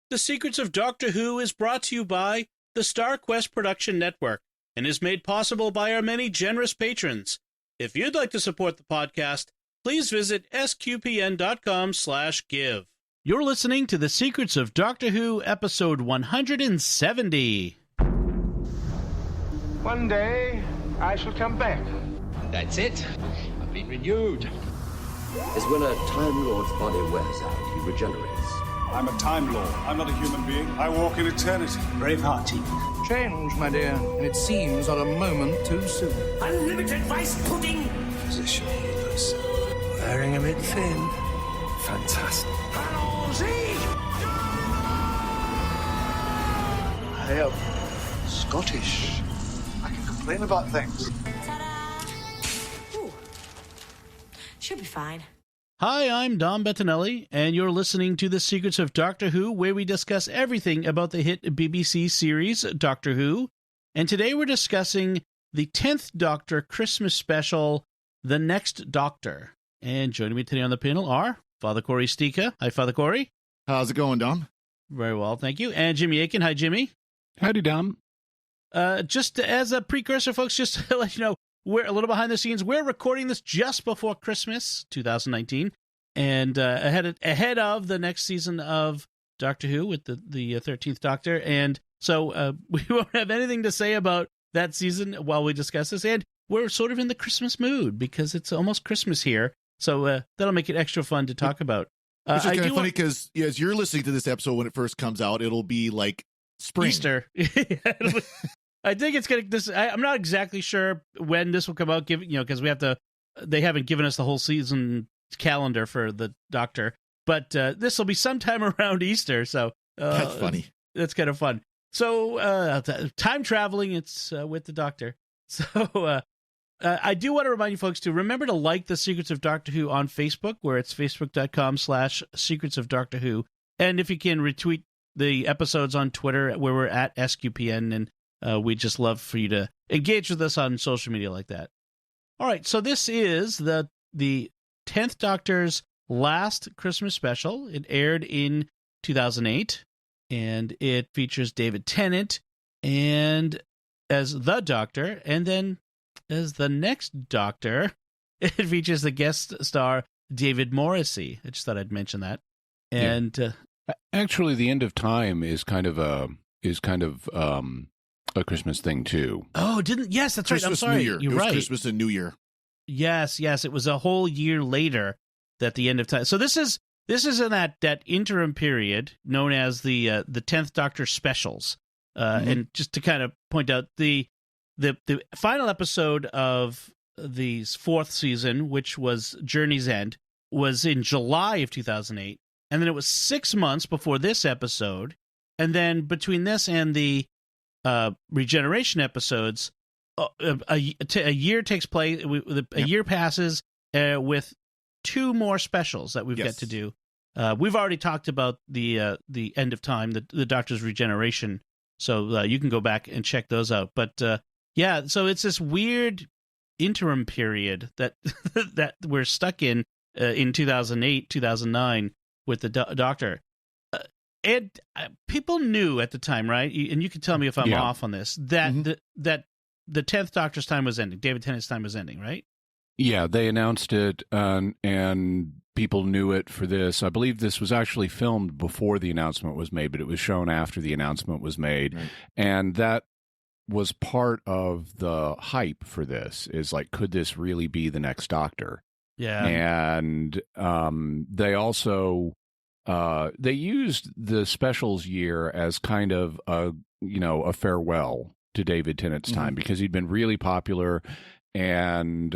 The Secrets of Doctor Who is brought to you by the Star Quest Production Network and is made possible by our many generous patrons. If you'd like to support the podcast, please visit sqpn.com/give. You're listening to The Secrets of Doctor Who, episode 170. One day, I shall come back. That's it. I've been renewed. Is when a Time Lord's body wears out, he regenerates. I'm a Time Lord. I'm not a human being. I walk in eternity. Braveheart team. Change, my dear, and it seems not a moment too soon. Unlimited rice pudding. Position healers. Wearing a bit thin. Fantastic. I am Scottish. I can complain about things. Ta-da! Ooh. Should be fine. Hi, I'm Dom Bettinelli, and you're listening to The Secrets of Doctor Who, where we discuss everything about the hit BBC series Doctor Who. And today we're discussing the 10th Doctor Christmas special, The Next Doctor. And joining me today on the panel are Father Cory Sticha. Hi, Father Cory. How's it going, Dom? Very well, thank you. And Jimmy Akin. Hi, Jimmy. Howdy, Dom. Just as a precursor, folks, just to let you know, we're a little behind the scenes. We're recording this just before Christmas, 2019, and ahead of the next season of Doctor Who with the 13th Doctor. And so we won't have anything to say about that season while we discuss this. And we're sort of in the Christmas mood because it's almost Christmas here. So that'll make it extra fun to talk about. It's just kind of funny because as you're listening to this episode when it first comes out, it'll be like spring. Easter. I think it's gonna. I'm not exactly sure when this will come out. Because we have to. They haven't given us the whole season calendar for the Doctor, but this will be sometime around Easter. So that's funny. That's kind of fun. So time traveling. It's with the Doctor. So I do want to remind you folks to remember to like the Secrets of Doctor Who on Facebook, where it's facebook.com/Secrets of Doctor Who, and if you can retweet the episodes on Twitter, where we're at SQPN, and we'd just love for you to engage with us on social media like that. All right, so this is the 10th Doctor's last Christmas special. It aired in 2008, and it features David Tennant and as the Doctor, and then as the next Doctor, it features the guest star David Morrissey. I just thought I'd mention that. And actually, the end of time is kind of a Christmas thing too. Oh, yes, that's right. I'm sorry. New Year. You're it was right. Christmas and New Year. Yes. It was a whole year later that the end of time. So this is in that interim period known as the 10th Doctor specials. And just to kind of point out the final episode of the fourth season, which was Journey's End, was in July of 2008, and then it was 6 months before this episode, and then between this and the regeneration episodes, a year takes place. A year passes with two more specials that we've got to do. We've already talked about the end of time, the Doctor's regeneration, so you can go back and check those out. But so it's this weird interim period that that we're stuck in 2008, 2009 with the Doctor. And people knew at the time, right? And you can tell me if I'm off on this, that that the 10th Doctor's time was ending. David Tennant's time was ending, right? Yeah, they announced it, and people knew it for this. I believe this was actually filmed before the announcement was made, but it was shown after the announcement was made. Right. And that was part of the hype for this, is like, could this really be the next Doctor? Yeah. And they also... they used the specials year as kind of a farewell to David Tennant's time, because he'd been really popular, and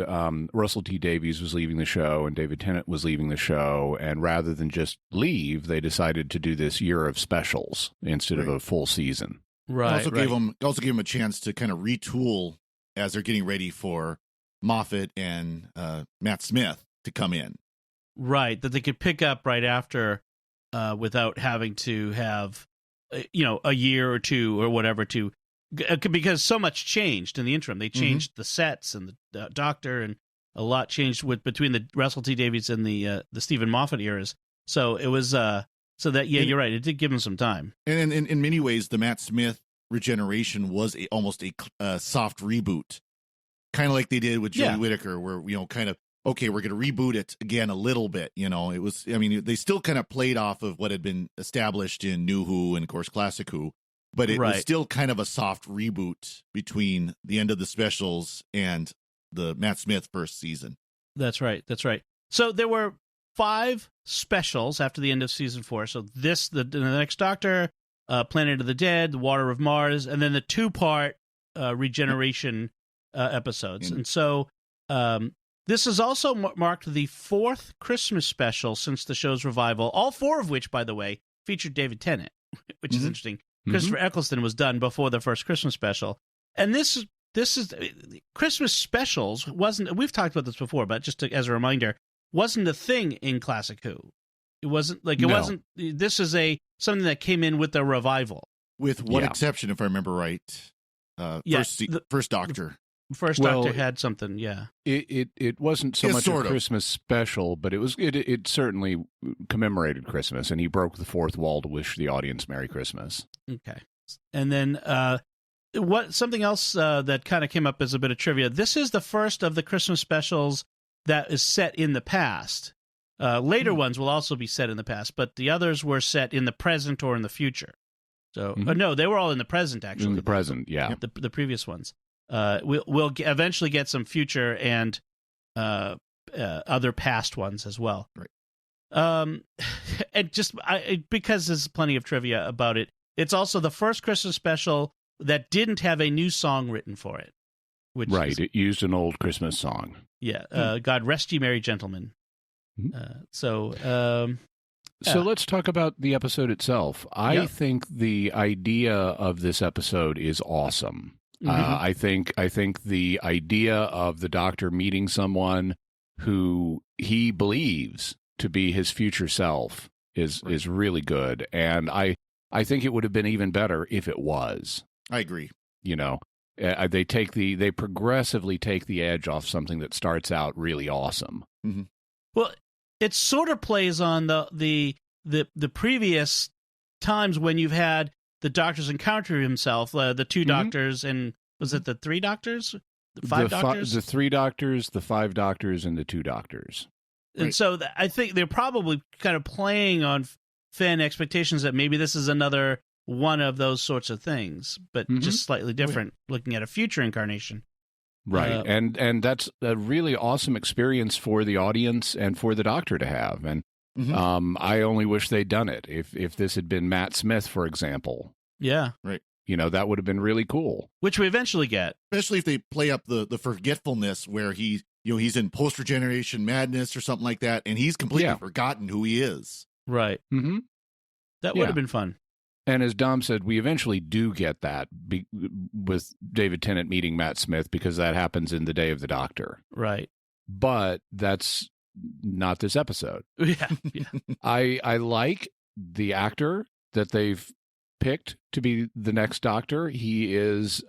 Russell T Davies was leaving the show and David Tennant was leaving the show, and rather than just leave, they decided to do this year of specials instead of a full season. Right. Also gave them a chance to kind of retool as they're getting ready for Moffat and Matt Smith to come in. Right, that they could pick up right after. Without having to have, a year or two or whatever to, because so much changed in the interim. They changed the sets and the Doctor, and a lot changed between the Russell T Davies and the Stephen Moffat eras. So it was So that, you're right. It did give him some time. And in many ways, the Matt Smith regeneration was almost a soft reboot, kind of like they did with Jodie Whittaker, where, kind of, okay, we're going to reboot it again a little bit. It was, they still kind of played off of what had been established in New Who and, of course, Classic Who, but it was still kind of a soft reboot between the end of the specials and the Matt Smith first season. That's right. So there were 5 specials after the end of season 4. So the Next Doctor, Planet of the Dead, The Water of Mars, and then the 2-part regeneration episodes. And so this has also marked the 4th Christmas special since the show's revival, all 4 of which, by the way, featured David Tennant, which is interesting. Christopher Eccleston was done before the first Christmas special. And this is Christmas specials we've talked about this before, but just as a reminder, wasn't a thing in Classic Who. It wasn't wasn't. This is something that came in with the revival, with one exception, if I remember right. First Doctor. First Doctor had something. Yeah, it wasn't so much a Christmas special, but it certainly commemorated Christmas, and he broke the fourth wall to wish the audience Merry Christmas. Okay, and then something else that kind of came up as a bit of trivia. This is the first of the Christmas specials that is set in the past. Later ones will also be set in the past, but the others were set in the present or in the future. So no, they were all in the present, actually. In the present, yeah. The previous ones. We'll eventually get some future and other past ones as well. Right. And because there's plenty of trivia about it, it's also the first Christmas special that didn't have a new song written for it. It used an old Christmas song. Yeah, God Rest Ye Merry Gentlemen. So let's talk about the episode itself. I think the idea of this episode is awesome. I think the idea of the Doctor meeting someone who he believes to be his future self is really good, and I think it would have been even better if it was. I agree. They progressively take the edge off something that starts out really awesome. Mm-hmm. Well, it sort of plays on the previous times when you've had the Doctor's encounter himself, the 2 Doctors, and was it the 3 Doctors? The 5 Doctors? The 3 Doctors, the 5 Doctors, and the 2 Doctors. And so I think they're probably kind of playing on fan expectations that maybe this is another one of those sorts of things, but just slightly different, looking at a future incarnation. Right, and that's a really awesome experience for the audience and for the Doctor to have. And I only wish they'd done it. If this had been Matt Smith, for example. Yeah. Right. That would have been really cool. Which we eventually get. Especially if they play up the forgetfulness where he's in post-regeneration madness or something like that, and he's completely forgotten who he is. Right. Mm-hmm. That would have been fun. And as Dom said, we eventually do get that with David Tennant meeting Matt Smith, because that happens in The Day of the Doctor. Right. But that's not this episode. Yeah. I like the actor that they've picked to be the next Doctor. He does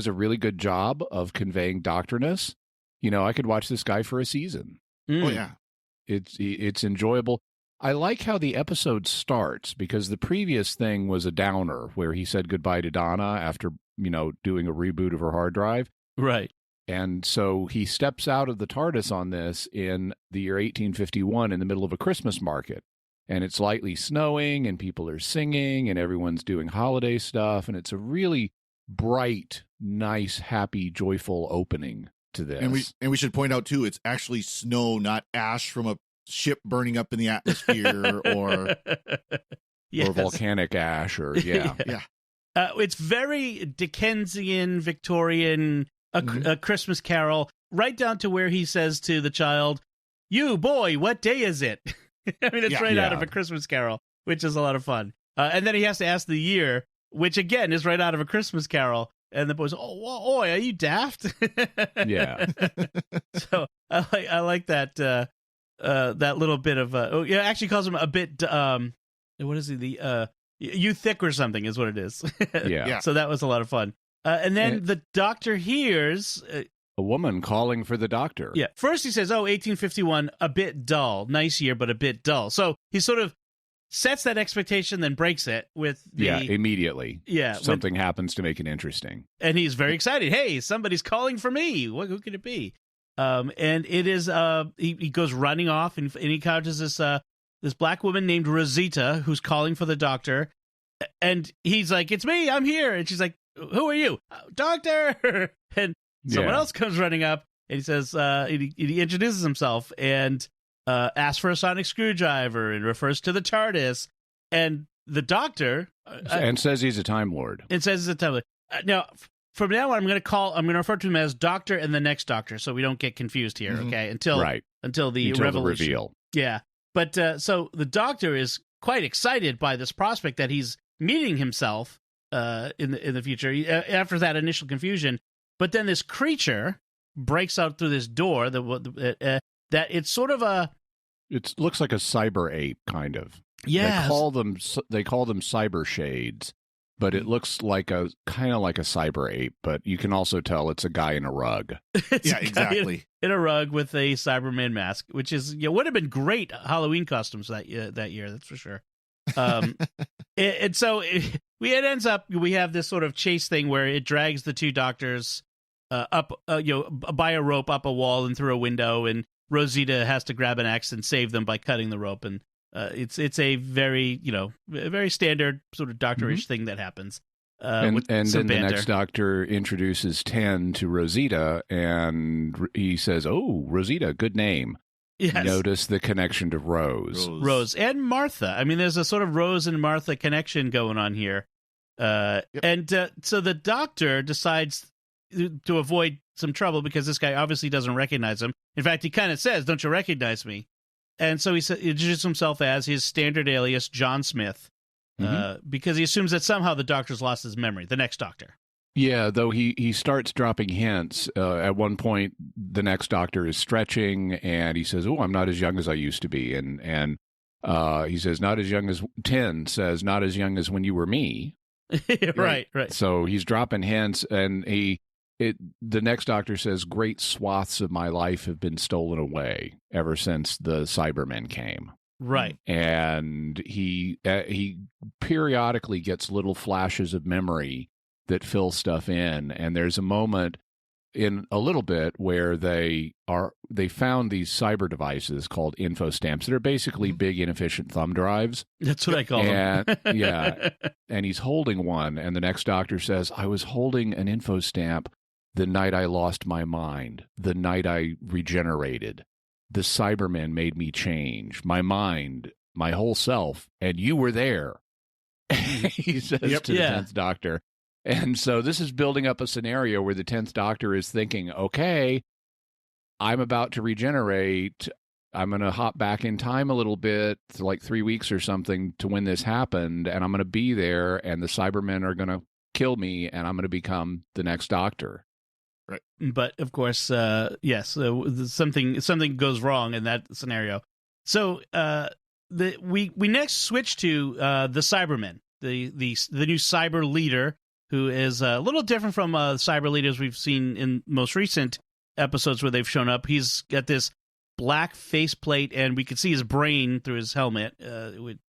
a really good job of conveying doctorness. I could watch this guy for a season. Oh yeah. It's enjoyable. I like how the episode starts, because the previous thing was a downer where he said goodbye to Donna after, doing a reboot of her hard drive. Right. And so he steps out of the TARDIS on this in the year 1851 in the middle of a Christmas market. And it's lightly snowing and people are singing and everyone's doing holiday stuff. And it's a really bright, nice, happy, joyful opening to this. And we should point out, too, it's actually snow, not ash from a ship burning up in the atmosphere or volcanic ash it's very Dickensian, Victorian, a Christmas Carol, right down to where he says to the child, "You boy, what day is it?" I mean, it's out of A Christmas Carol, which is a lot of fun. And then he has to ask the year, which again is right out of A Christmas Carol. And the boy's, "Oh, are you daft?" Yeah. So I like that. That little bit of actually calls him a bit what is he, you thick or something is what it is. Yeah. So that was a lot of fun. And then the Doctor hears a woman calling for the Doctor. Yeah. First he says, 1851, a bit dull. Nice year, but a bit dull. So he's sort of sets that expectation, then breaks it with the immediately. Yeah, something happens to make it interesting, and he's very excited. Hey, somebody's calling for me. Who could it be? And it is he goes running off, and he encounters this black woman named Rosita who's calling for the doctor, and he's like, "It's me, I'm here," and she's like, "Who are you, doctor?" And someone else comes running up, and he says, he introduces himself and asks for a sonic screwdriver and refers to the TARDIS, and the doctor and says he's a Time Lord. And says he's a Time Lord. Now, from now on, I'm going to refer to him as Doctor and the Next Doctor, so we don't get confused here. Okay, until the revelation. Reveal. Yeah, but so the Doctor is quite excited by this prospect that he's meeting himself in the future after that initial confusion. But then this creature breaks out through this door that it's sort of it looks like a cyber ape, kind of. Yeah, they call them cyber shades, but it looks like a kind of like a cyber ape. But you can also tell it's a guy in a rug. Yeah, exactly. In a rug with a Cyberman mask, which is would have been great Halloween costumes that year. That's for sure. And so it ends up we have this sort of chase thing where it drags the two doctors up, by a rope up a wall and through a window, and Rosita has to grab an axe and save them by cutting the rope, and it's a very very standard sort of doctorish thing that happens. And then the next doctor introduces 10 to Rosita, and he says, "Oh, Rosita, good name." Yes. Notice the connection to Rose and Martha. I mean, there's a sort of Rose and Martha connection going on here. And so the doctor decides to avoid some trouble because this guy obviously doesn't recognize him. In fact, he kind of says, "Don't you recognize me?" And so he introduces himself as his standard alias, John Smith, because he assumes that somehow the doctor's lost his memory, the next doctor. Yeah, though he starts dropping hints. At one point, the next doctor is stretching, and he says, "Oh, I'm not as young as I used to be." And he says, "Not as young as 10 says, not as young as when you were me." Right. So he's dropping hints, and the next doctor says, "Great swaths of my life have been stolen away ever since the Cybermen came." Right. And he periodically gets little flashes of memory that fill stuff in, and there's a moment in a little bit where they found these cyber devices called info stamps that are basically big inefficient thumb drives. That's what I call them. Yeah. And he's holding one, and the next doctor says, "I was holding an info stamp the night I lost my mind, the night I regenerated. The Cybermen made me change my mind, my whole self, and you were there." He says to the 10th Doctor. And so this is building up a scenario where the 10th Doctor is thinking, okay, I'm about to regenerate. I'm going to hop back in time a little bit, like 3 weeks or something, to when this happened, and I'm going to be there, and the Cybermen are going to kill me, and I'm going to become the next Doctor. Right. But, of course, yes, something goes wrong in that scenario. So we next switch to the Cybermen, the new cyber leader, who is a little different from cyber leaders we've seen in most recent episodes where they've shown up. He's got this black faceplate, and we can see his brain through his helmet,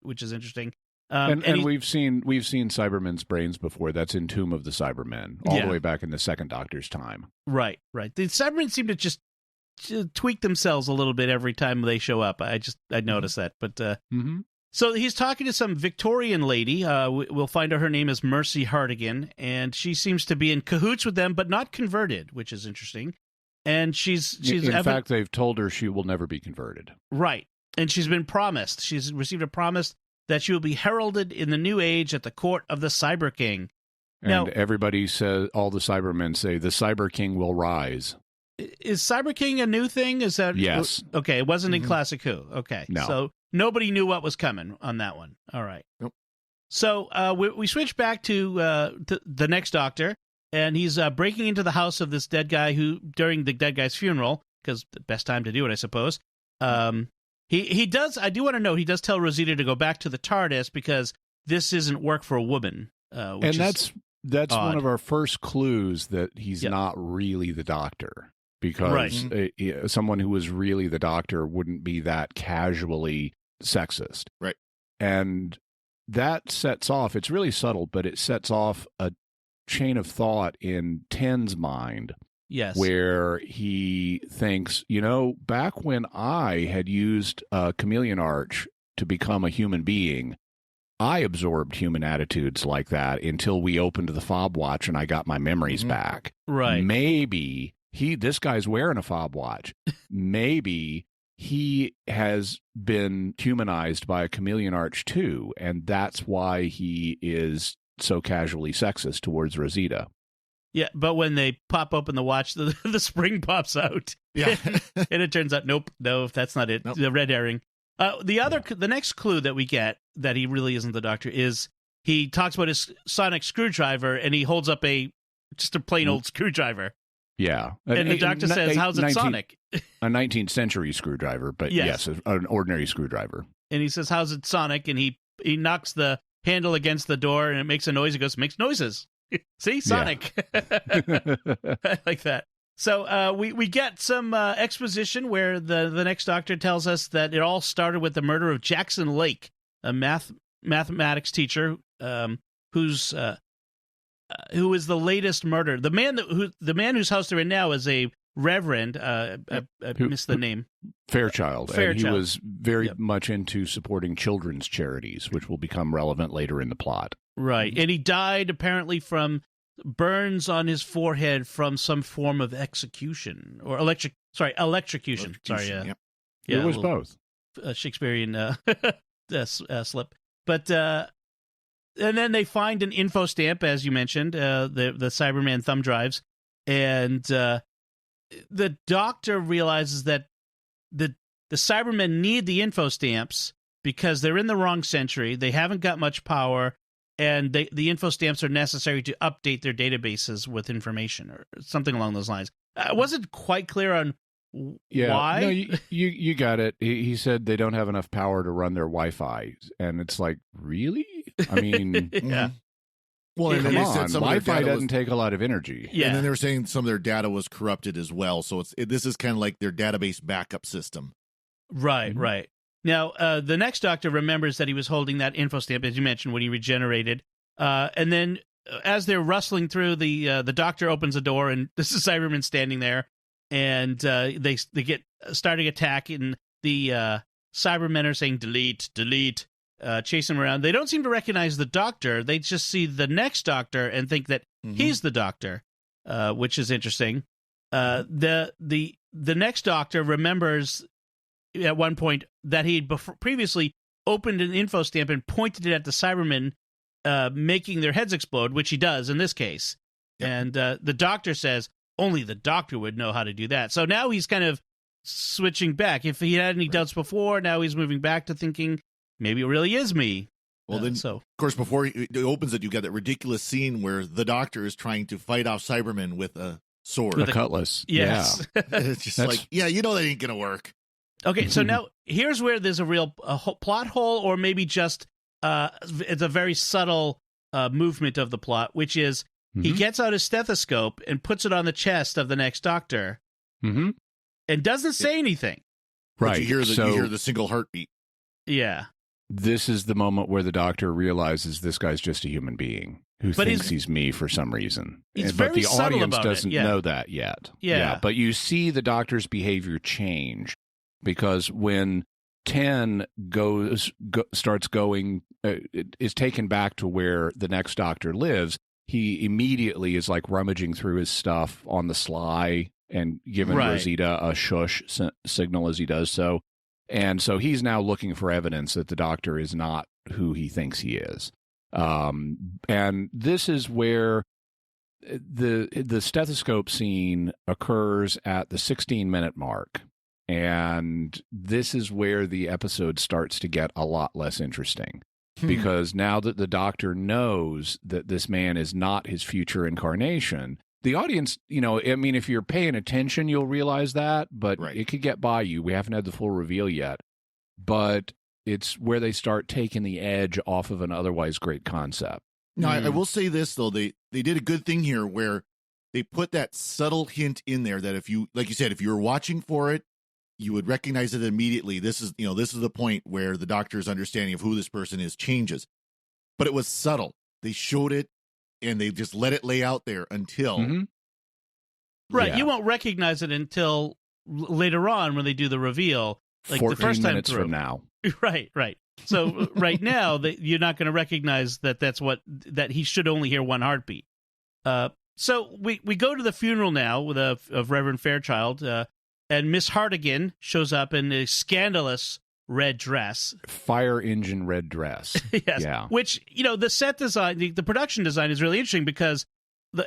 which is interesting. And we've seen Cybermen's brains before. That's in Tomb of the Cybermen, all the way back in the Second Doctor's time. Right. The Cybermen seem to just tweak themselves a little bit every time they show up. I noticed that, but. So he's talking to some Victorian lady. We'll find out her name is Mercy Hartigan, and she seems to be in cahoots with them, but not converted, which is interesting. And she's in fact, they've told her she will never be converted. Right, and she's been promised. She's received a promise that she will be heralded in the new age at the court of the Cyber King. And now, everybody says, all the Cybermen say, the Cyber King will rise. Is Cyber King a new thing? Is that yes? Okay, it wasn't in Classic Who. Okay, no. So nobody knew what was coming on that one. All right. Nope. So we switch back to the next Doctor, and he's breaking into the house of this dead guy who, during the dead guy's funeral, because the best time to do it, I suppose. He does. I do want to know. He does tell Rosita to go back to the TARDIS because this isn't work for a woman. And that's one of our first clues that he's not really the Doctor. Because someone who was really the Doctor wouldn't be that casually sexist. Right. And that sets off, it's really subtle, but it sets off a chain of thought in Ten's mind. Yes. Where he thinks, back when I had used chameleon arch to become a human being, I absorbed human attitudes like that until we opened the fob watch and I got my memories back. Right. Maybe this guy's wearing a fob watch. Maybe he has been humanized by a chameleon arch too, and that's why he is so casually sexist towards Rosita. Yeah, but when they pop open the watch, the spring pops out. Yeah. And it turns out, no, that's not it. Nope. The red herring. The next clue that we get that he really isn't the Doctor is he talks about his sonic screwdriver, and he holds up just a plain old screwdriver. Yeah. And the Doctor says, how's it sonic? A 19th century screwdriver, but yes, an ordinary screwdriver. And he says, how's it sonic? And he knocks the handle against the door, and it makes a noise. He goes, makes noises. See, Sonic. I like that. So we get some exposition where the next Doctor tells us that it all started with the murder of Jackson Lake, a mathematics teacher who is the latest murder. The man whose house they're in now is a reverend. I missed the name. Fairchild. And he was very much into supporting children's charities, which will become relevant later in the plot. Right. And he died apparently from burns on his forehead from some form of execution or electrocution. Sorry. Yeah, it was both. Shakespearean slip. But and then they find an info stamp, as you mentioned, the Cyberman thumb drives, and the Doctor realizes that the Cybermen need the info stamps because they're in the wrong century. They haven't got much power. And the info stamps are necessary to update their databases with information or something along those lines. I wasn't quite clear on why. No, you got it. He said they don't have enough power to run their Wi-Fi. And it's like, really? I mean, yeah. Well, and then they said some Wi-Fi doesn't take a lot of energy. Yeah. And then they were saying some of their data was corrupted as well. So this is kind of like their database backup system. Right, right. Now, the next Doctor remembers that he was holding that info stamp, as you mentioned, when he regenerated. And then as they're rustling through, the Doctor opens a door, and this is Cyberman standing there. And they get starting attack, and the Cybermen are saying, delete, delete, chasing him around. They don't seem to recognize the Doctor. They just see the next Doctor and think that he's the Doctor, which is interesting. The next Doctor remembers at one point that he'd previously opened an info stamp and pointed it at the Cybermen, making their heads explode, which he does in this case. Yep. And the Doctor says only the Doctor would know how to do that. So now he's kind of switching back. If he had any doubts before, now he's moving back to thinking maybe it really is me. Well, then, of course, before it opens it, you got that ridiculous scene where the Doctor is trying to fight off Cybermen with a sword. With a cutlass. Yes. Yeah. It's just like, that ain't going to work. Okay, so now here's where there's a real plot hole, or maybe just it's a very subtle movement of the plot, which is he gets out his stethoscope and puts it on the chest of the next Doctor and doesn't say anything. Right. But you hear the single heartbeat. Yeah. This is the moment where the Doctor realizes this guy's just a human being who thinks he's me for some reason. But the audience doesn't know that yet. Yeah. But you see the Doctor's behavior change. Because when 10 starts going, is taken back to where the next Doctor lives, he immediately is like rummaging through his stuff on the sly and giving Rosita a shush signal as he does so. And so he's now looking for evidence that the Doctor is not who he thinks he is. And this is where the stethoscope scene occurs at the 16-minute mark. And this is where the episode starts to get a lot less interesting. Because now that the Doctor knows that this man is not his future incarnation, the audience, if you're paying attention, you'll realize that, but it could get by you. We haven't had the full reveal yet. But it's where they start taking the edge off of an otherwise great concept. Now, I will say this, though. They did a good thing here where they put that subtle hint in there that if you, like you said, if you were watching for it, you would recognize it immediately. This is the point where the Doctor's understanding of who this person is changes. But it was subtle. They showed it, and they just let it lay out there until. Mm-hmm. Right, Yeah. you won't recognize it until later on when they do the reveal, like 14 the first time minutes through. from now. Right. So right now, you're not going to recognize that he should only hear one heartbeat. So we go to the funeral now of Reverend Fairchild, and Miss Hartigan shows up in a scandalous red dress, fire engine red dress. yes, yeah. Which the set design, the production design is really interesting because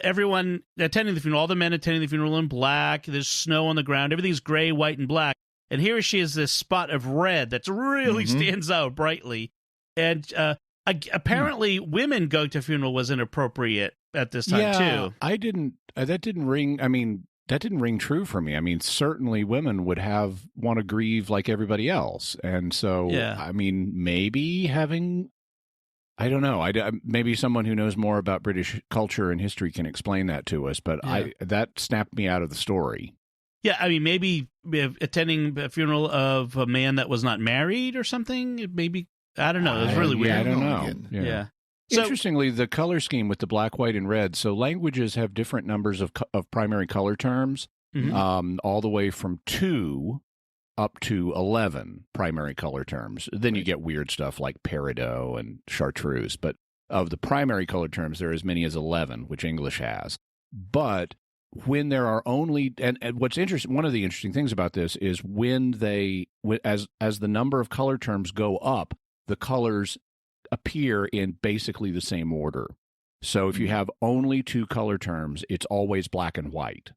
everyone attending the funeral, all the men attending the funeral in black. There's snow on the ground. Everything's gray, white, and black. And here she is, this spot of red that really stands out brightly. And apparently, women going to a funeral was inappropriate at this time too. I didn't. That didn't ring. I mean, that didn't ring true for me. I mean, certainly women would want to grieve like everybody else, and so I mean, maybe having. I don't know. Maybe someone who knows more about British culture and history can explain that to us. But that snapped me out of the story. Yeah, I mean, maybe attending a funeral of a man that was not married or something. Maybe I don't know. It was really weird. I don't know. Yeah. So, interestingly, the color scheme with the black, white, and red. So languages have different numbers of primary color terms, all the way from 2 up to 11 primary color terms. Then you get weird stuff like peridot and chartreuse. But of the primary color terms, there are as many as 11, which English has. But when there are only, and what's interesting, one of the interesting things about this is when as the number of color terms go up, the colors appear in basically the same order. So if you have only 2 color terms, it's always black and white.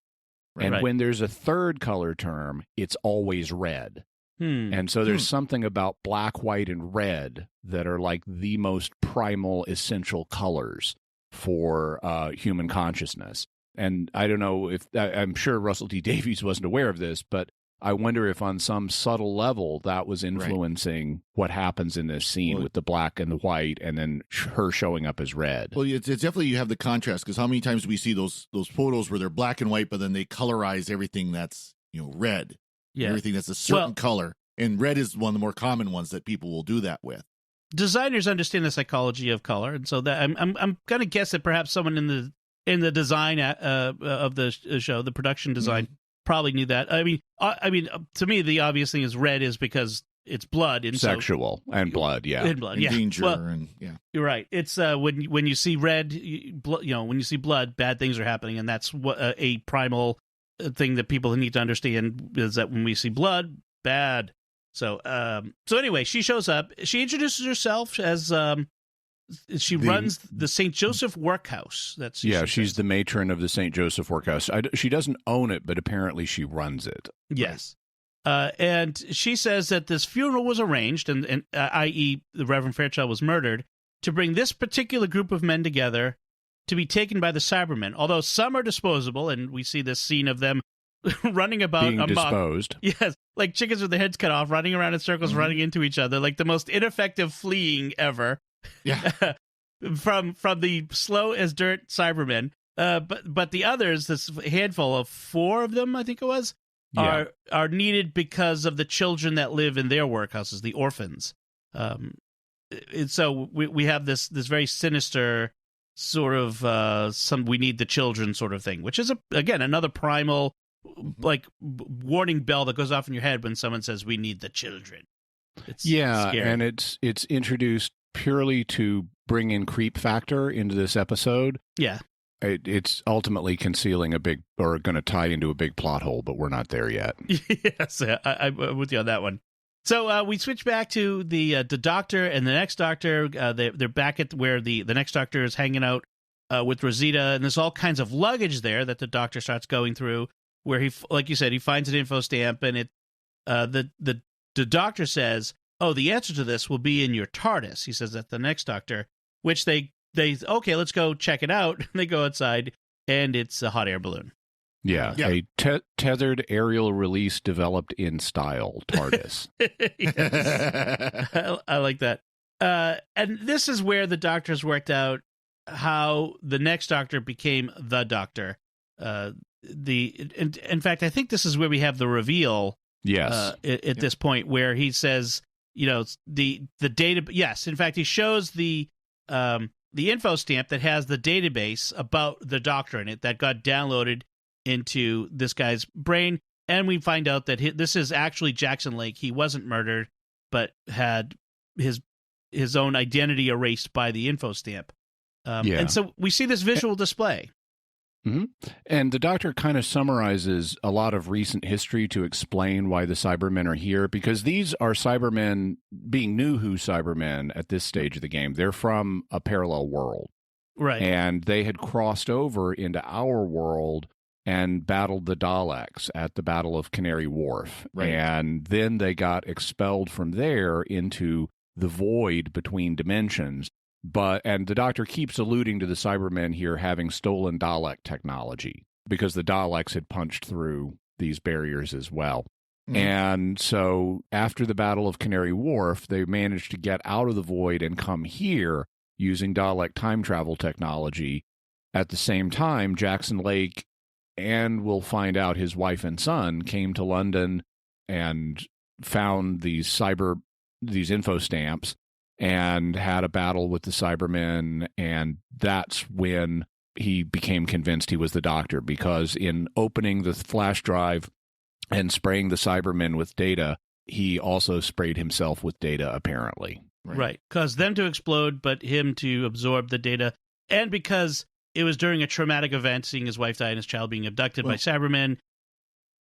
And when there's a third color term, it's always red. And so there's something about black, white, and red that are like the most primal, essential colors for human consciousness. And I don't know if, I'm sure Russell T Davies wasn't aware of this, but I wonder if on some subtle level that was influencing what happens in this scene with the black and the white, and then her showing up as red. Well, it's definitely, you have the contrast, because how many times do we see those photos where they're black and white, but then they colorize everything that's red, everything that's a certain color, and red is one of the more common ones that people will do that with. Designers understand the psychology of color, and so that I'm going to guess that perhaps someone in the design of the show, the production design. Probably knew that. I mean, to me, the obvious thing is red is because it's blood and sexual and blood, and blood, and danger, and you're right. It's when you see red, when you see blood, bad things are happening, and that's what a primal thing that people need to understand is that when we see blood, bad. So anyway, she shows up. She introduces herself as she runs the St. Joseph Workhouse. She's the matron of the St. Joseph Workhouse. She doesn't own it, but apparently she runs it. Yes. And she says that this funeral was arranged, and i.e. the Reverend Fairchild was murdered, to bring this particular group of men together to be taken by the Cybermen. Although some are disposable, and we see this scene of them running about being disposed. Yes, like chickens with their heads cut off, running around in circles, running into each other, like the most ineffective fleeing ever. Yeah, from the slow as dirt Cybermen, but the others, this handful of 4 of them, I think it was, are needed because of the children that live in their workhouses, the orphans. And so we have this very sinister sort of we need the children sort of thing, which is again another primal like warning bell that goes off in your head when someone says we need the children. It's scary. And it's introduced purely to bring in creep factor into this episode. Yeah. It's ultimately concealing going to tie into a big plot hole, but we're not there yet. Yes, I'm with you on that one. So we switch back to the doctor and the next doctor. They're back at where the next doctor is hanging out with Rosita, and there's all kinds of luggage there that the doctor starts going through, where he, like you said, he finds an info stamp, and the doctor says, "Oh, the answer to this will be in your TARDIS." He says that the next doctor, which they okay, let's go check it out. And they go outside, and it's a hot air balloon. Yeah. A tethered aerial release developed in style TARDIS. I like that. And this is where the doctors worked out how the next doctor became the doctor. In fact, I think this is where we have the reveal Yes. At this point, where he says, the data. Yes, in fact, he shows the info stamp that has the database about the Doctor in it that got downloaded into this guy's brain, and we find out that this is actually Jackson Lake. He wasn't murdered, but had his own identity erased by the info stamp. And so we see this visual display. Mm-hmm. And the Doctor kind of summarizes a lot of recent history to explain why the Cybermen are here, because these are Cybermen being new Who Cybermen at this stage of the game. They're from a parallel world. Right. And they had crossed over into our world and battled the Daleks at the Battle of Canary Wharf. Right. And then they got expelled from there into the void between dimensions. And the Doctor keeps alluding to the Cybermen here having stolen Dalek technology because the Daleks had punched through these barriers as well. Mm. And so after the Battle of Canary Wharf, they managed to get out of the void and come here using Dalek time travel technology. At the same time, Jackson Lake, and we'll find out his wife and son, came to London and found these info stamps and had a battle with the Cybermen, and that's when he became convinced he was the Doctor, because in opening the flash drive and spraying the Cybermen with data, he also sprayed himself with data, apparently. Right. Caused them to explode, but him to absorb the data, and because it was during a traumatic event, seeing his wife die and his child being abducted by Cybermen,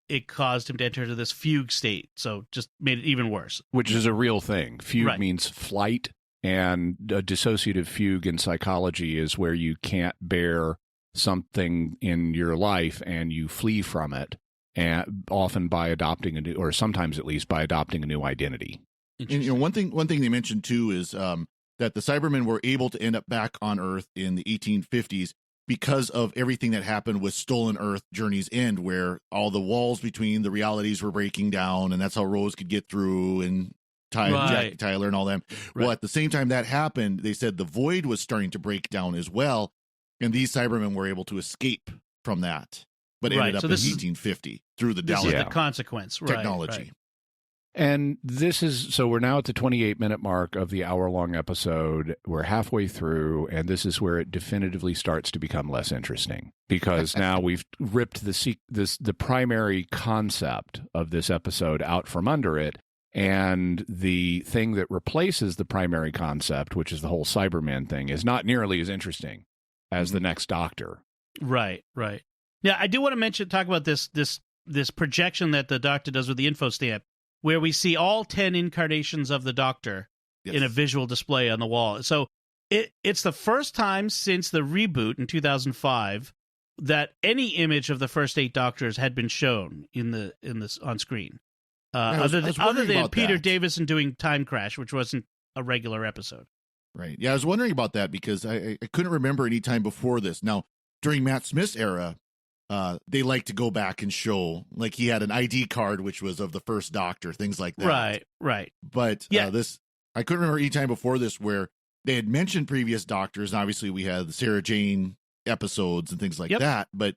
it caused him to enter into this fugue state, so just made it even worse. Which is a real thing. Fugue means flight, and a dissociative fugue in psychology is where you can't bear something in your life and you flee from it, and often by adopting a new, or sometimes at least by adopting a new identity. And, one thing they mentioned too is that the Cybermen were able to end up back on Earth in the 1850s because of everything that happened with Stolen Earth Journey's End, where all the walls between the realities were breaking down, and that's how Rose could get through, and Jack Tyler and all them. Right. Well, at the same time that happened, they said the void was starting to break down as well, and these Cybermen were able to escape from that, but ended up in 1850 through the Dalek the consequence technology. Right. And so we're now at the 28-minute mark of the hour-long episode. We're halfway through, and this is where it definitively starts to become less interesting, because now we've ripped the primary concept of this episode out from under it, and the thing that replaces the primary concept, which is the whole Cyberman thing, is not nearly as interesting as the next Doctor. Right. Yeah, I do want to talk about this projection that the Doctor does with the info stamp, where we see all 10 incarnations of the Doctor in a visual display on the wall. So it's the first time since the reboot in 2005 that any image of the first 8 Doctors had been shown on screen. Other than Peter Davison doing Time Crash, which wasn't a regular episode. Right. Yeah, I was wondering about that because I couldn't remember any time before this. Now, during Matt Smith's era, they like to go back and show, like, he had an ID card which was of the first Doctor, things like that. Right. But I couldn't remember any time before this where they had mentioned previous Doctors, and obviously we had the Sarah Jane episodes and things like that, but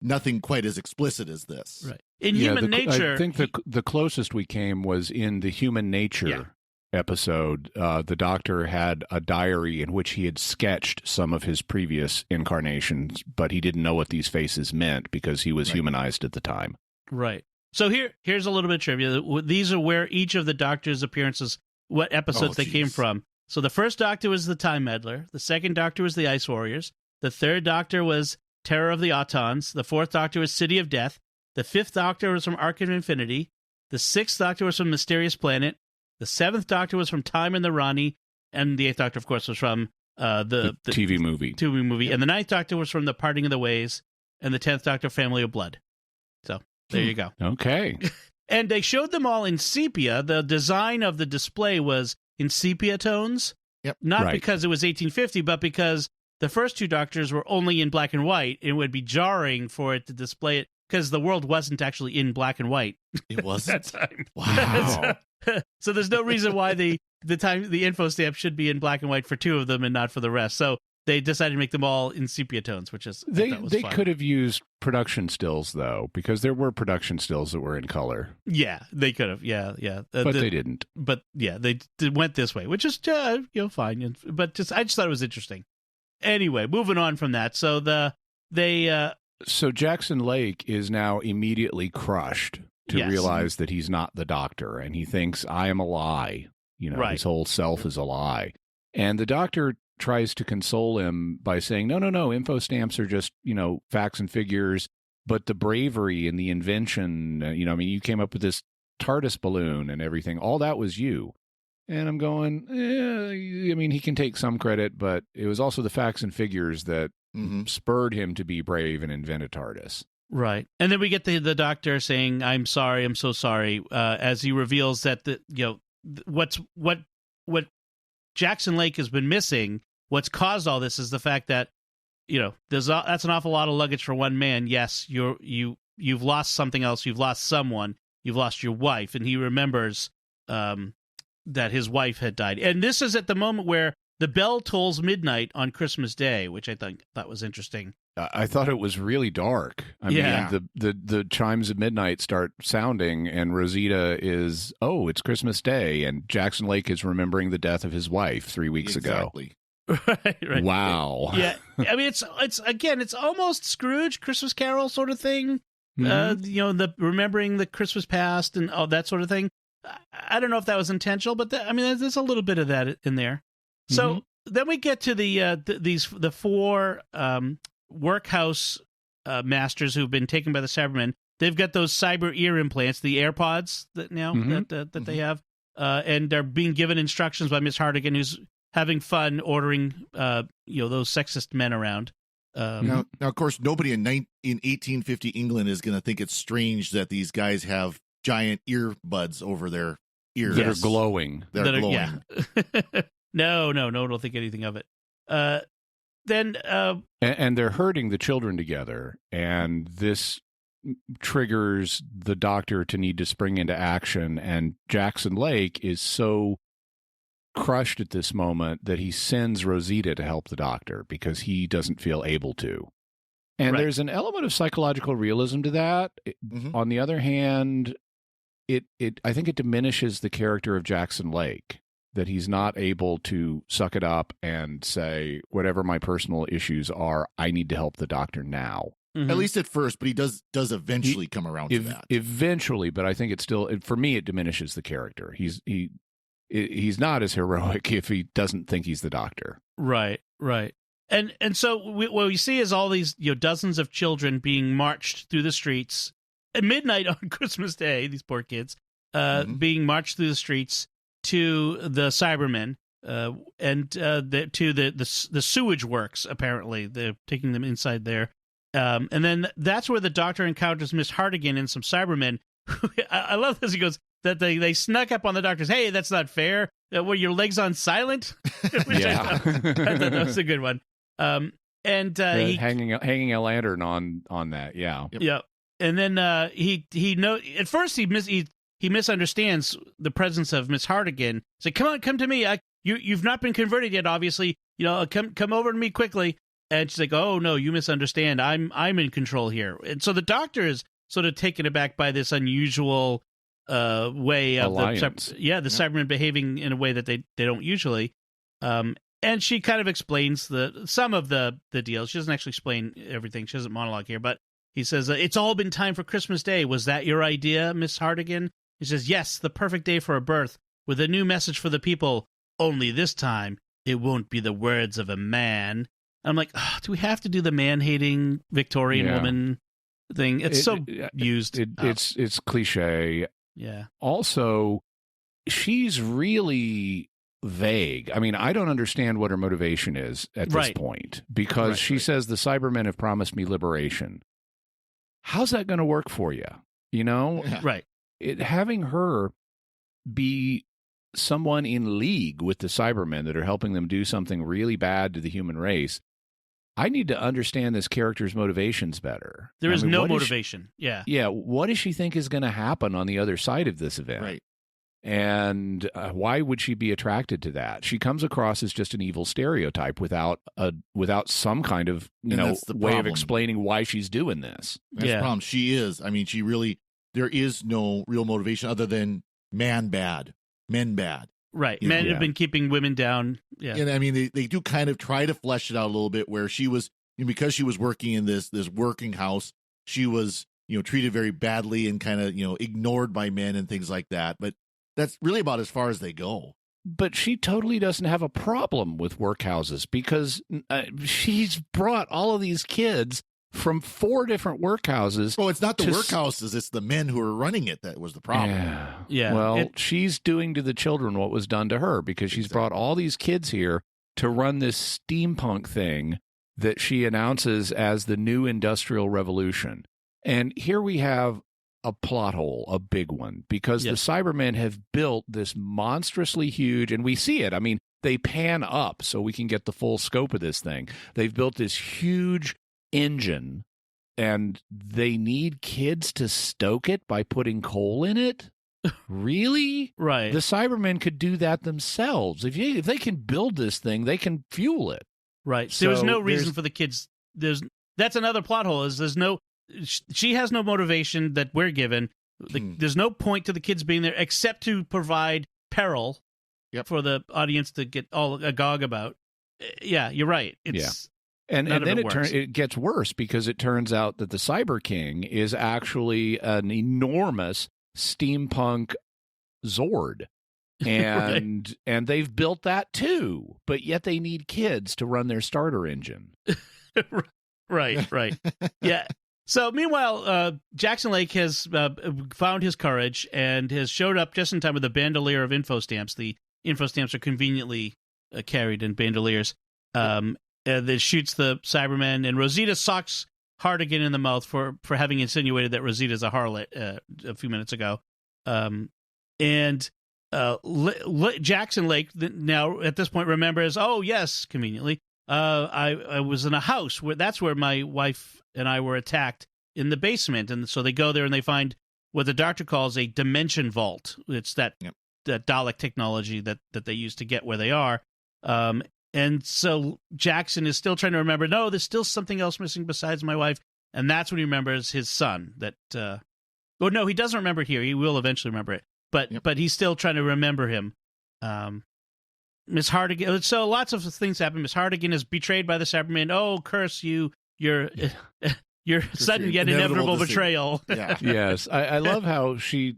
nothing quite as explicit as this. Right. In Human Nature, I think the closest we came was in the Human Nature episode. The Doctor had a diary in which he had sketched some of his previous incarnations, but he didn't know what these faces meant because he was humanized at the time. Right. So here's a little bit of trivia. These are where each of the Doctor's appearances, what episodes they came from. So the first Doctor was the Time Meddler. The second Doctor was the Ice Warriors. The third Doctor was Terror of the Autons. The fourth Doctor was City of Death. The fifth Doctor was from Ark of Infinity. The sixth Doctor was from Mysterious Planet. The seventh Doctor was from Time and the Rani. And the eighth Doctor, of course, was from the TV movie. Yep. And the ninth Doctor was from The Parting of the Ways. And the 10th Doctor, Family of Blood. So there you go. Okay. And they showed them all in sepia. The design of the display was in sepia tones. Yep. Not because it was 1850, but because the first two Doctors were only in black and white. It would be jarring for it to display it because the world wasn't actually in black and white. It wasn't? That time. Wow. So there's no reason why the info stamp should be in black and white for two of them and not for the rest. So they decided to make them all in sepia tones, which is they fun. could have used production stills though, because there were production stills that were in color. Yeah, they could have. Yeah. But they didn't. But yeah, they went this way, which is fine. But I just thought it was interesting. Anyway, moving on from that. So So Jackson Lake is now immediately crushed to realize that he's not the Doctor, and he thinks, I am a lie. His whole self is a lie. And the Doctor tries to console him by saying, no, info stamps are just, facts and figures, but the bravery and the invention, you came up with this TARDIS balloon and everything, all that was you. And I'm going, he can take some credit, but it was also the facts and figures that spurred him to be brave and invent a TARDIS. Right. And then we get the Doctor saying, I'm sorry, I'm so sorry, as he reveals that what Jackson Lake has been missing, what's caused all this is the fact that, that's an awful lot of luggage for one man. Yes, you've lost something else, you've lost someone, you've lost your wife, and he remembers that his wife had died. And this is at the moment where the bell tolls midnight on Christmas Day, which I thought was interesting. I thought it was really dark. I mean, the chimes of midnight start sounding, and Rosita is, it's Christmas Day, and Jackson Lake is remembering the death of his wife 3 weeks ago. Right. Wow. Yeah. I mean, it's almost Scrooge, Christmas Carol sort of thing. Mm-hmm. The remembering the Christmas past and all that sort of thing. I don't know if that was intentional, but there's a little bit of that in there. So then we get to the four workhouse masters who've been taken by the Cybermen. They've got those cyber ear implants, the AirPods that they have, and they're being given instructions by Miss Hartigan, who's having fun ordering those sexist men around. Now, of course, nobody in 1850 England is going to think it's strange that these guys have giant earbuds over their ears that are glowing. Yeah. No, don't think anything of it. Then and they're herding the children together, and this triggers the Doctor to need to spring into action, and Jackson Lake is so crushed at this moment that he sends Rosita to help the Doctor because he doesn't feel able to. And there's an element of psychological realism to that. On the other hand, I think it diminishes the character of Jackson Lake, that he's not able to suck it up and say, whatever my personal issues are, I need to help the Doctor now. At least at first, but he does eventually come around to that. Eventually, but I think it still, for me, it diminishes the character. He's not as heroic if he doesn't think he's the Doctor. Right. And so what we see is all these dozens of children being marched through the streets at midnight on Christmas Day. These poor kids being marched through the streets to the Cybermen and to the sewage works. Apparently, they're taking them inside there, and then that's where the Doctor encounters Miss Hartigan and some Cybermen. I love this. He goes that they snuck up on the Doctor's. Hey, that's not fair. Were your legs on silent? Which I thought that was a good one. And hanging a lantern on that. Yeah. Yeah. And then at first he misunderstands the presence of Miss Hartigan. He's like, come to me. You've not been converted yet, obviously. Come over to me quickly. And she's like, oh no, you misunderstand. I'm in control here. And so the Doctor is sort of taken aback by this unusual way of the Cybermen behaving in a way that they don't usually. And she kind of explains some of the deal. She doesn't actually explain everything. She doesn't monologue here, but he says, it's all been time for Christmas Day. Was that your idea, Miss Hartigan? He says, yes, the perfect day for a birth, with a new message for the people. Only this time, it won't be the words of a man. I'm like, do we have to do the man-hating Victorian woman thing? It's used. It's cliche. Yeah. Also, she's really vague. I mean, I don't understand what her motivation is at this point, because she says the Cybermen have promised me liberation. How's that going to work for you? Right. Having her be someone in league with the Cybermen that are helping them do something really bad to the human race. I need to understand this character's motivations better. There is no motivation. Yeah. What does she think is going to happen on the other side of this event? Right. And why would she be attracted to that? She comes across as just an evil stereotype without some kind of way of explaining why she's doing this. That's the problem. She is. I mean, there is no real motivation other than men bad. Right. Men have been keeping women down. Yeah. And I mean, they do kind of try to flesh it out a little bit where she was, because she was working in this working house, she was, treated very badly and kind of, ignored by men and things like that. But that's really about as far as they go. But she totally doesn't have a problem with workhouses because she's brought all of these kids from 4 different workhouses. Oh, it's not the workhouses. It's the men who are running it that was the problem. Yeah. Well, she's doing to the children what was done to her because she's brought all these kids here to run this steampunk thing that she announces as the new industrial revolution. And here we have a plot hole, a big one, because the Cybermen have built this monstrously huge, and we see it. I mean, they pan up so we can get the full scope of this thing. They've built this huge engine, and they need kids to stoke it by putting coal in it? Really? Right. The Cybermen could do that themselves. If they can build this thing, they can fuel it. Right. So there's no reason for the kids. That's another plot hole. She has no motivation that we're given. There's no point to the kids being there except to provide peril for the audience to get all agog about. Yeah, you're right. And then it gets worse because it turns out that the Cyber King is actually an enormous steampunk Zord. And and they've built that too, but yet they need kids to run their starter engine. Right. Yeah. So meanwhile, Jackson Lake has found his courage and has showed up just in time with a bandolier of info stamps. The info stamps are conveniently carried in bandoliers. That shoots the Cybermen, and Rosita socks Hartigan in the mouth for having insinuated that Rosita's a harlot a few minutes ago. Jackson Lake now at this point remembers, oh yes, conveniently, I was in a house that's where my wife and I were attacked in the basement, and so they go there and they find what the Doctor calls a dimension vault. It's that Dalek technology that they use to get where they are. And so Jackson is still trying to remember, no, there's still something else missing besides my wife, and that's when he remembers his son. No, he doesn't remember it here. He will eventually remember it, but he's still trying to remember him. Miss Hartigan. So lots of things happen. Miss Hartigan is betrayed by the Cybermen. Oh, curse you! Your sudden yet inevitable betrayal. Yeah. Yes, I love how she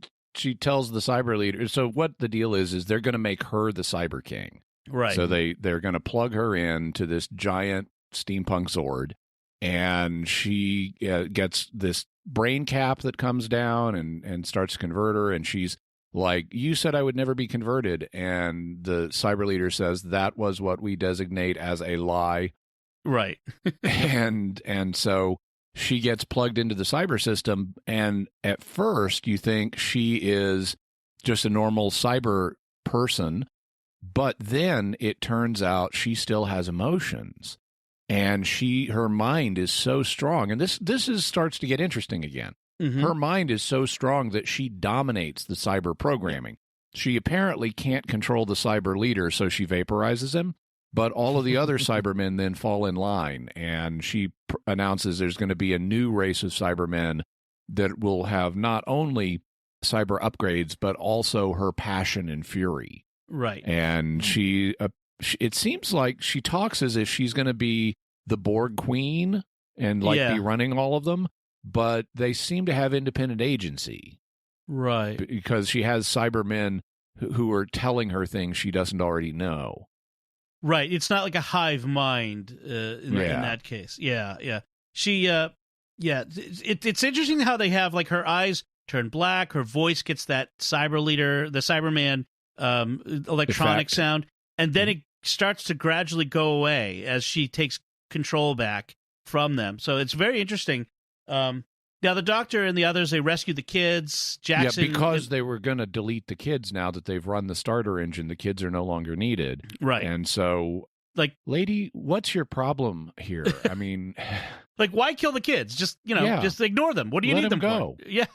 tells the Cyber leader. So what the deal is they're going to make her the Cyber King. Right. So they're going to plug her into this giant steampunk Zord, and she gets this brain cap that comes down and starts to convert her, and she's like, you said I would never be converted, and the Cyber leader says that was what we designate as a lie. Right. and so she gets plugged into the cyber system, and at first you think she is just a normal cyber person, but then it turns out she still has emotions, and her mind is so strong, and this starts to get interesting again. Mm-hmm. Her mind is so strong that she dominates the cyber programming. She apparently can't control the cyber leader, so she vaporizes him. But all of the other Cybermen then fall in line, and she announces there's going to be a new race of Cybermen that will have not only cyber upgrades, but also her passion and fury. Right. And it seems like she talks as if she's going to be the Borg Queen and be running all of them, but they seem to have independent agency. Right. Because she has Cybermen who are telling her things she doesn't already know. Right. It's not like a hive mind in that case. Yeah. She, it's interesting how they have her eyes turn black. Her voice gets that cyber leader, the Cyberman electronic sound. And then it starts to gradually go away as she takes control back from them. So it's very interesting. Now, the Doctor and the others, they rescue the kids. Jackson, because they were going to delete the kids now that they've run the starter engine. The kids are no longer needed. Right. And so, lady, what's your problem here? I mean... why kill the kids? Just, just ignore them. What do you need them go. for? Yeah,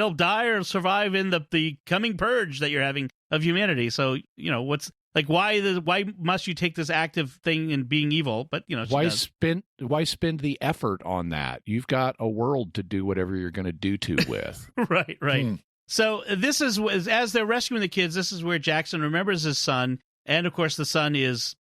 they'll die or survive in the coming purge that you're having of humanity. So, what's like, why must you take this active thing in being evil? But, why spend the effort on that? You've got a world to do whatever you're going to do with. Right. So this is, as they're rescuing the kids, this is where Jackson remembers his son. And of course the son is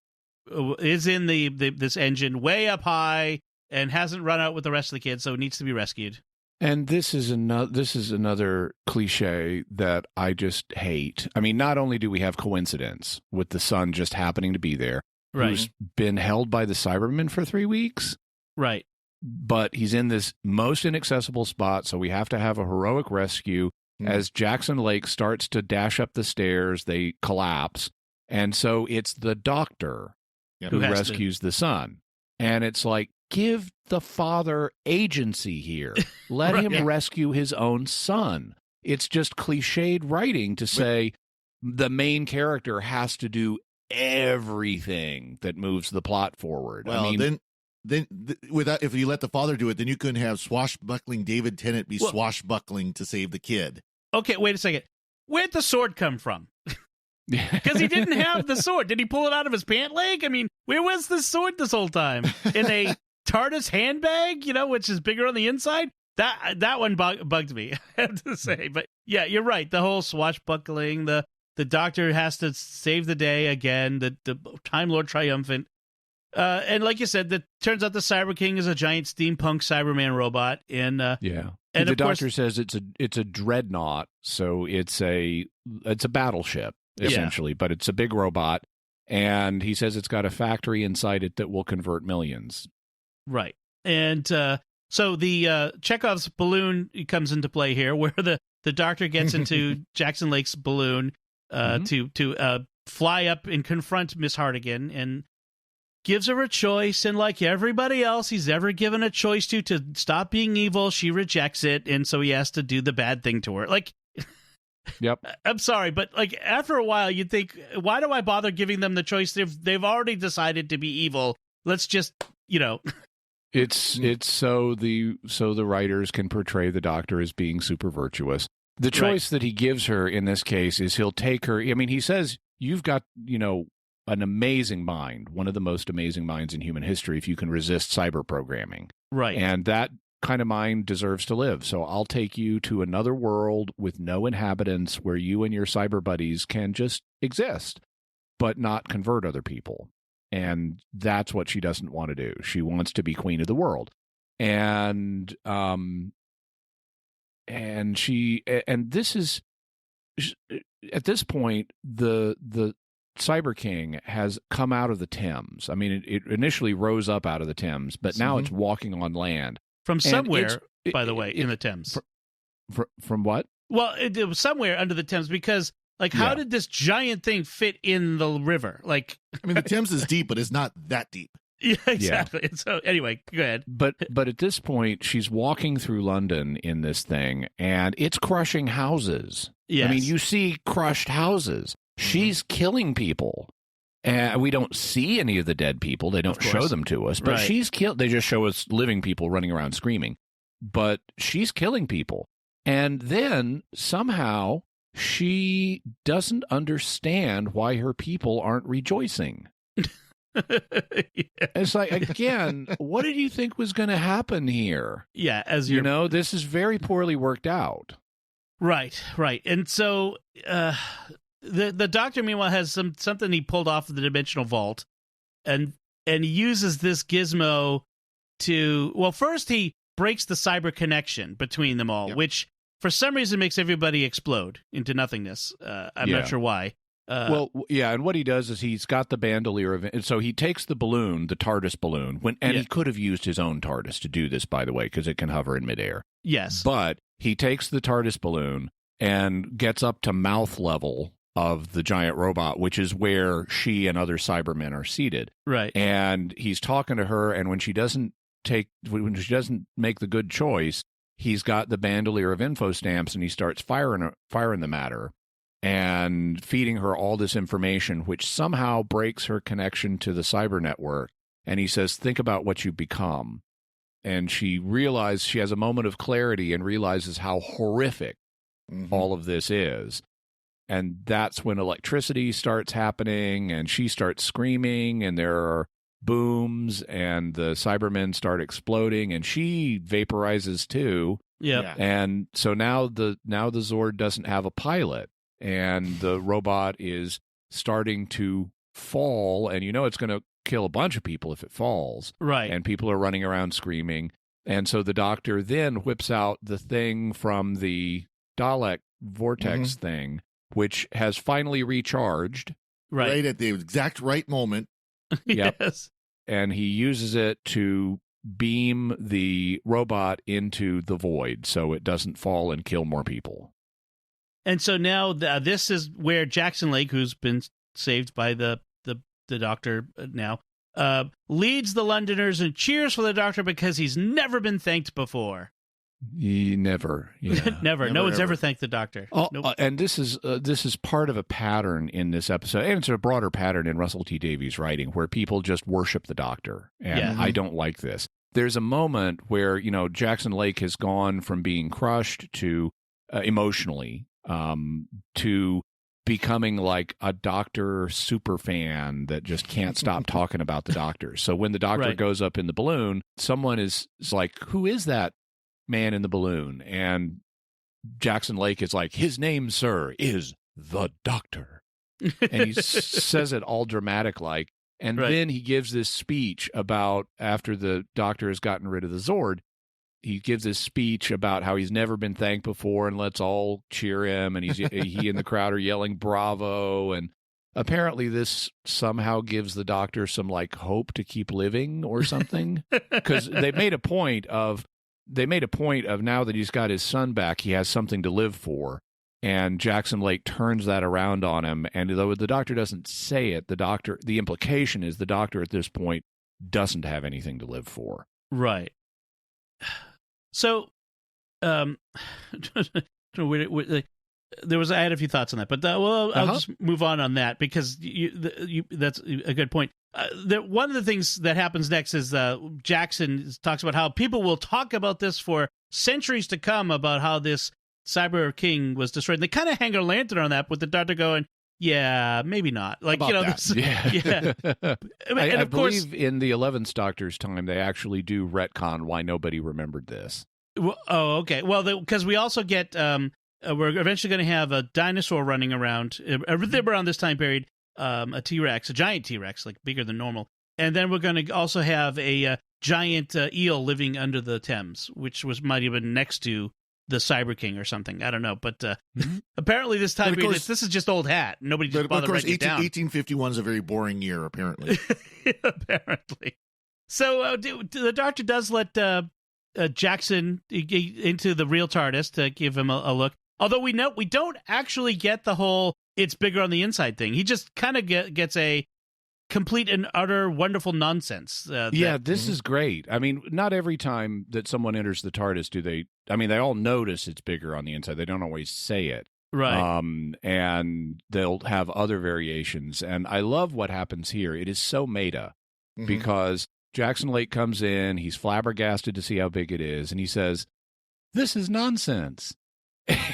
in this engine way up high and hasn't run out with the rest of the kids. So it needs to be rescued. And this is another cliche that I just hate. I mean, not only do we have coincidence with the son just happening to be there, who's been held by the Cybermen for 3 weeks. Right. But he's in this most inaccessible spot, so we have to have a heroic rescue. As Jackson Lake starts to dash up the stairs, they collapse. And so it's the doctor who rescues the son. And it's like, give the father agency here. Let him rescue his own son. It's just cliched writing to say the main character has to do everything that moves the plot forward. Well, I mean, then without, if you let the father do it, then you couldn't have swashbuckling David Tennant be swashbuckling to save the kid. Okay, wait a second. Where'd the sword come from? Because he didn't have the sword. Did he pull it out of his pant leg? I mean, where was the sword this whole time? In a TARDIS handbag, which is bigger on the inside? That one bugged me, I have to say. But yeah, you're right. The whole swashbuckling, the doctor has to save the day again, the Time Lord triumphant. And like you said, it turns out the Cyber King is a giant steampunk Cyberman robot. And and the doctor says it's a dreadnought, so it's a battleship essentially, but it's a big robot. And he says it's got a factory inside it that will convert millions. Right. And so the Chekhov's balloon comes into play here, where the doctor gets into Jackson Lake's balloon to fly up and confront Miss Hartigan, and gives her a choice. And like everybody else he's ever given a choice to stop being evil, she rejects it. And so he has to do the bad thing to her. Like, yep. I'm sorry, but like after a while you'd think, why do I bother giving them the choice? They've already decided to be evil. Let's just, It's so the writers can portray the doctor as being super virtuous. The choice that he gives her in this case is he'll take her. I mean, he says, you've got, an amazing mind, one of the most amazing minds in human history if you can resist cyber programming. Right. And that kind of mind deserves to live. So I'll take you to another world with no inhabitants where you and your cyber buddies can just exist, but not convert other people. And that's what she doesn't want to do. She wants to be queen of the world. And this is, at this point, the Cyber King has come out of the Thames. I mean, it initially rose up out of the Thames, but now it's walking on land. From somewhere, by the way, in the Thames. From what? Well, it was somewhere under the Thames, because how did this giant thing fit in the river? Like, I mean, the Thames is deep, but it's not that deep. Yeah, exactly. Yeah. So anyway, go ahead. But at this point, she's walking through London in this thing, and it's crushing houses. Yes. I mean, you see crushed houses. She's killing people. And we don't see any of the dead people. They don't show them to us. But she's killed. They just show us living people running around screaming. But she's killing people. And then somehow she doesn't understand why her people aren't rejoicing. It's like, again, what did you think was going to happen here? Yeah, as this is very poorly worked out. Right. And so the doctor, meanwhile, has something he pulled off of the dimensional vault, and he uses this gizmo to, well, first he breaks the cyber connection between them all, which for some reason makes everybody explode into nothingness. I'm not sure why. And what he does is he's got the bandolier of it. So he takes the balloon, the TARDIS balloon, he could have used his own TARDIS to do this, by the way, because it can hover in midair. Yes. But he takes the TARDIS balloon and gets up to mouth level of the giant robot, which is where she and other Cybermen are seated. Right. And he's talking to her, and when she doesn't make the good choice, he's got the bandolier of info stamps, and he starts firing them at her and feeding her all this information, which somehow breaks her connection to the cyber network. And he says, think about what you've become. And she has a moment of clarity and realizes how horrific all of this is. And that's when electricity starts happening, and she starts screaming, and there are booms, and the Cybermen start exploding, and she vaporizes too. Yeah. And so now the Zord doesn't have a pilot, and the robot is starting to fall, and it's going to kill a bunch of people if it falls. Right. And people are running around screaming. And so the Doctor then whips out the thing from the Dalek vortex thing, which has finally recharged. Right at the exact right moment. Yep. Yes. And he uses it to beam the robot into the void so it doesn't fall and kill more people. And so now this is where Jackson Lake, who's been saved by the Doctor now, leads the Londoners and cheers for the Doctor because he's never been thanked before. Never. Yeah. Never. No one's ever thanked the Doctor. Nope. And this is part of a pattern in this episode, and it's a broader pattern in Russell T Davies' writing, where people just worship the Doctor, and I don't like this. There's a moment where Jackson Lake has gone from being crushed to emotionally to becoming like a Doctor super fan that just can't stop talking about the Doctor. So when the Doctor goes up in the balloon, someone is like, "Who is that man in the balloon?" And Jackson Lake is like, "His name, sir, is the Doctor." And he says it all dramatic like. And then he gives this speech about, after the Doctor has gotten rid of the Zord, he gives this speech about how he's never been thanked before, and let's all cheer him. And he and the crowd are yelling bravo. And apparently this somehow gives the Doctor some hope to keep living or something, because they made a point of now that he's got his son back, he has something to live for. And Jackson Lake turns that around on him. And though the Doctor doesn't say it, the implication is the Doctor at this point doesn't have anything to live for. Right. So, I had a few thoughts on that, but I'll just move on that, because that's a good point. One of the things that happens next is Jackson talks about how people will talk about this for centuries to come, about how this Cyber King was destroyed. And they kind of hang a lantern on that, with the Doctor going, "Yeah, maybe not." I believe in the 11th Doctor's time, they actually do retcon why nobody remembered this. Well, okay. Well, because we also get, we're eventually going to have a dinosaur running around around this time period, a T-Rex, a giant T-Rex, bigger than normal. And then we're going to also have a giant eel living under the Thames, which might have been next to the Cyber King or something. I don't know. But apparently this time period, this is just old hat. Nobody just bothered writing it down. 1851 is a very boring year, apparently. Apparently. So the Doctor does let Jackson into the real TARDIS to give him a look. Although we don't actually get the whole "it's bigger on the inside" thing. He just kind of gets a complete and utter wonderful nonsense. This is great. I mean, not every time that someone enters the TARDIS do they. I mean, they all notice it's bigger on the inside. They don't always say it. Right. And they'll have other variations. And I love what happens here. It is so meta because Jackson Lake comes in, he's flabbergasted to see how big it is, and he says, "This is nonsense,"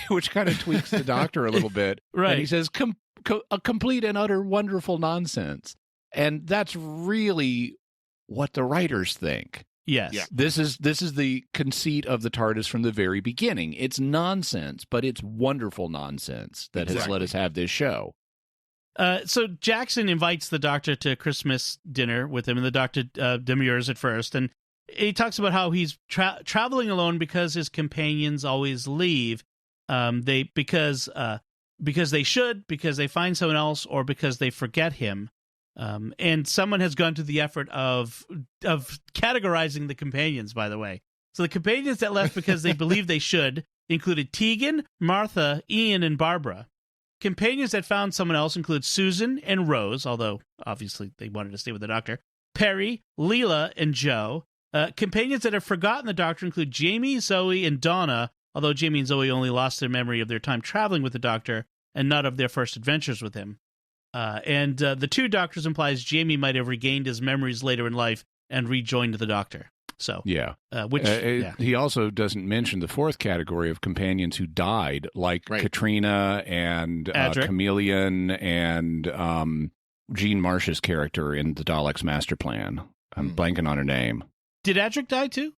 which kind of tweaks the Doctor a little bit. Right. And he says, "A complete and utter wonderful nonsense." And that's really what the writers think. Yes. Yeah. This is the conceit of the TARDIS from the very beginning. It's nonsense, but it's wonderful nonsense that has let us have this show. So Jackson invites the Doctor to Christmas dinner with him, and the Doctor demurs at first. And he talks about how he's traveling alone because his companions always leave. Because they should, because they find someone else, or because they forget him. And someone has gone to the effort of categorizing the companions, by the way. So the companions that left because they believed they should included Tegan, Martha, Ian, and Barbara. Companions that found someone else include Susan and Rose, although obviously they wanted to stay with the Doctor, Perry, Leela, and Joe. Companions that have forgotten the Doctor include Jamie, Zoe, and Donna, although Jamie and Zoe only lost their memory of their time traveling with the Doctor and not of their first adventures with him. And the two Doctors implies Jamie might have regained his memories later in life and rejoined the Doctor. So yeah, which he also doesn't mention the fourth category of companions who died, like Katrina and Chameleon and Jean Marsh's character in the Daleks' Master Plan. I'm blanking on her name. Did Adric die too?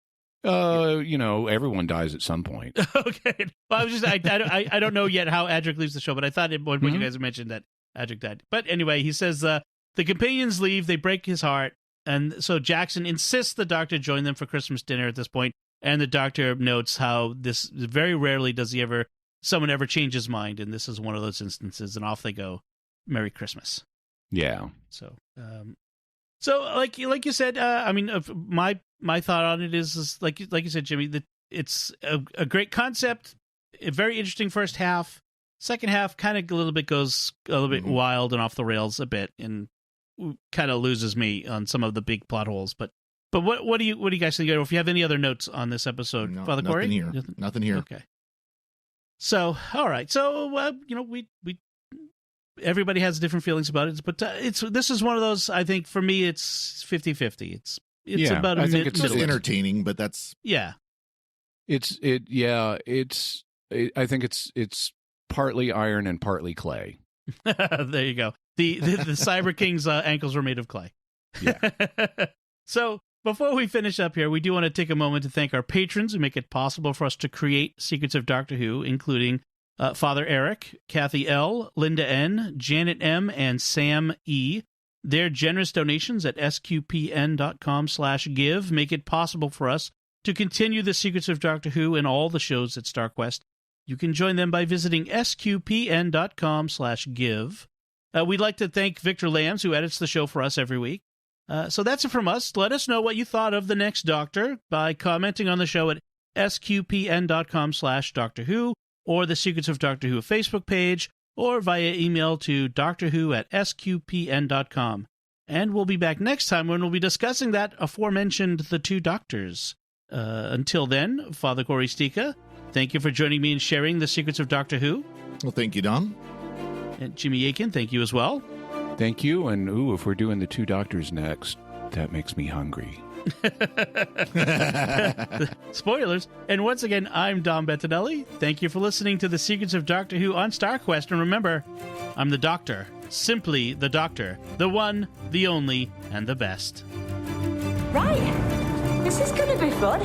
Everyone dies at some point. Okay. Well, I was just I don't know yet how Adric leaves the show, but I thought when you guys mentioned that Adric died. But anyway, he says the companions leave, they break his heart, and so Jackson insists the Doctor join them for Christmas dinner at this point, and the Doctor notes how this very rarely does someone ever change his mind, and this is one of those instances, and off they go. Merry Christmas. Yeah. So like you said, I mean, my thought on it is like you said, Jimmy, that it's a great concept, a very interesting first half. Second half kind of goes a little bit wild and off the rails a bit, and kind of loses me on some of the big plot holes. But what do you guys think? If you have any other notes on this episode, no, Father Cory? Nothing here. Okay. So all right, so we everybody has different feelings about it, but this is one of those. I think for me, it's 50-50. It's about I think it's entertaining, but that's I think it's partly iron and partly clay. There you go. The Cyber King's ankles were made of clay. Yeah. So before we finish up here, we do want to take a moment to thank our patrons who make it possible for us to create Secrets of Doctor Who, including Father Eric, Kathy L., Linda N., Janet M., and Sam E. Their generous donations at sqpn.com/give make it possible for us to continue the Secrets of Doctor Who and all the shows at StarQuest. You can join them by visiting sqpn.com/give. We'd like to thank Victor Lambs, who edits the show for us every week. So that's it from us. Let us know what you thought of The Next Doctor by commenting on the show at sqpn.com/Doctor Who, or the Secrets of Doctor Who Facebook page, or via email to doctorwho@sqpn.com. And we'll be back next time when we'll be discussing that aforementioned The Two Doctors. Until then, Father Cory Sticha, thank you for joining me and sharing the Secrets of Doctor Who. Well, thank you, Don. And Jimmy Akin, thank you as well. Thank you. And if we're doing The Two Doctors next, that makes me hungry. Spoilers. And once again, I'm Dom Bettinelli. Thank you for listening to The Secrets of Doctor Who on StarQuest. And remember, I'm the Doctor. Simply the Doctor. The one, the only, and the best. Right. This is going to be fun.